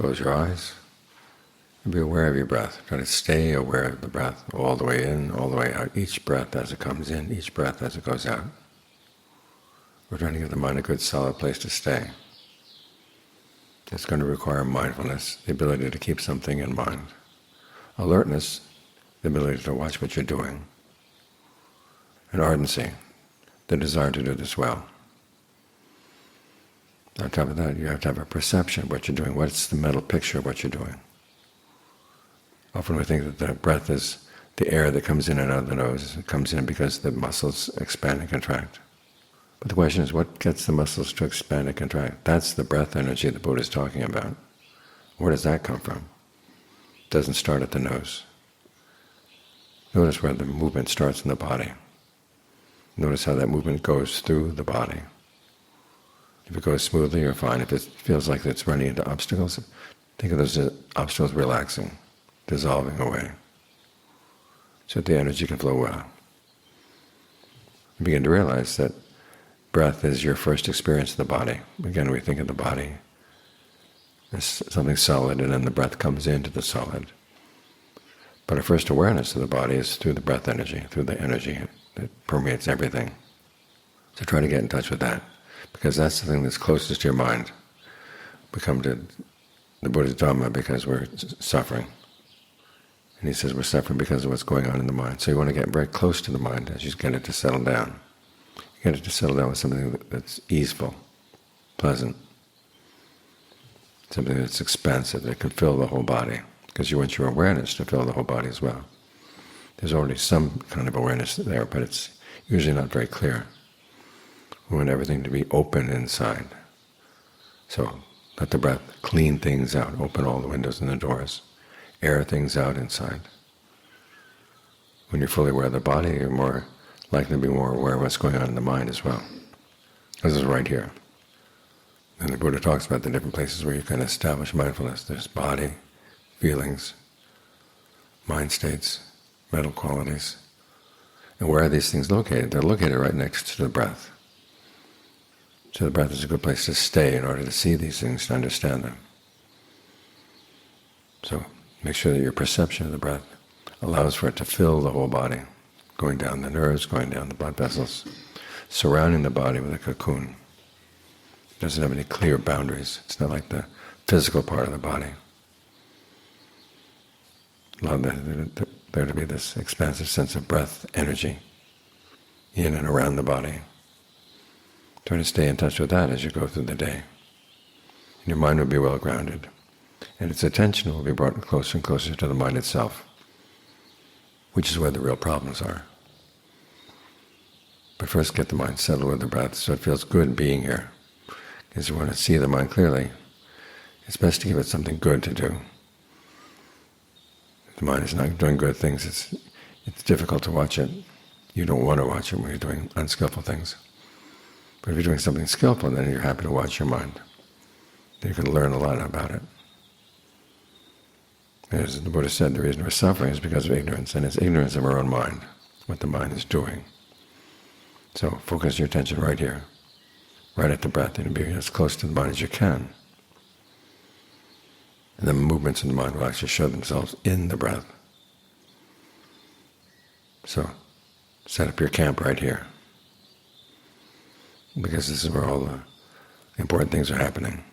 Close your eyes and be aware of your breath. Try to stay aware of the breath all the way in, all the way out, each breath as it comes in, each breath as it goes out. We're trying to give the mind a good solid place to stay. It's going to require mindfulness, the ability to keep something in mind. Alertness, the ability to watch what you're doing. And ardency, the desire to do this well. On top of that, you have to have a perception of what you're doing. What's the mental picture of what you're doing? Often we think that the breath is the air that comes in and out of the nose. It comes in because the muscles expand and contract. But the question is, what gets the muscles to expand and contract? That's the breath energy the Buddha is talking about. Where does that come from? It doesn't start at the nose. Notice where the movement starts in the body. Notice how that movement goes through the body. If it goes smoothly, you're fine. If it feels like it's running into obstacles, think of those obstacles relaxing, dissolving away, so that the energy can flow well. You begin to realize that breath is your first experience of the body. Again, we think of the body as something solid, and then the breath comes into the solid. But our first awareness of the body is through the breath energy, through the energy that permeates everything. So try to get in touch with that, because that's the thing that's closest to your mind. We come to the Buddha's Dhamma because we're suffering. And he says we're suffering because of what's going on in the mind. So you want to get very close to the mind as you get it to settle down. You get it to settle down with something that's easeful, pleasant, something that's expansive, that can fill the whole body, because you want your awareness to fill the whole body as well. There's already some kind of awareness there, but it's usually not very clear. We want everything to be open inside. So let the breath clean things out, open all the windows and the doors, air things out inside. When you're fully aware of the body, you're more likely to be more aware of what's going on in the mind as well. This is right here. And the Buddha talks about the different places where you can establish mindfulness. There's body, feelings, mind states, mental qualities. And where are these things located? They're located right next to the breath. So the breath is a good place to stay in order to see these things, to understand them. So make sure that your perception of the breath allows for it to fill the whole body, going down the nerves, going down the blood vessels, surrounding the body with a cocoon. It doesn't have any clear boundaries. It's not like the physical part of the body. Allow there to be this expansive sense of breath energy in and around the body. Try to stay in touch with that as you go through the day. And your mind will be well grounded, and its attention will be brought closer and closer to the mind itself, which is where the real problems are. But first get the mind settled with the breath so it feels good being here. Because you want to see the mind clearly, it's best to give it something good to do. If the mind is not doing good things, it's difficult to watch it. You don't want to watch it when you're doing unskillful things. But if you're doing something skillful, then you're happy to watch your mind. Then you can learn a lot about it. As the Buddha said, the reason we're suffering is because of ignorance, and it's ignorance of our own mind, what the mind is doing. So focus your attention right here, right at the breath, and be as close to the mind as you can. And the movements in the mind will actually show themselves in the breath. So set up your camp right here, because this is where all the important things are happening.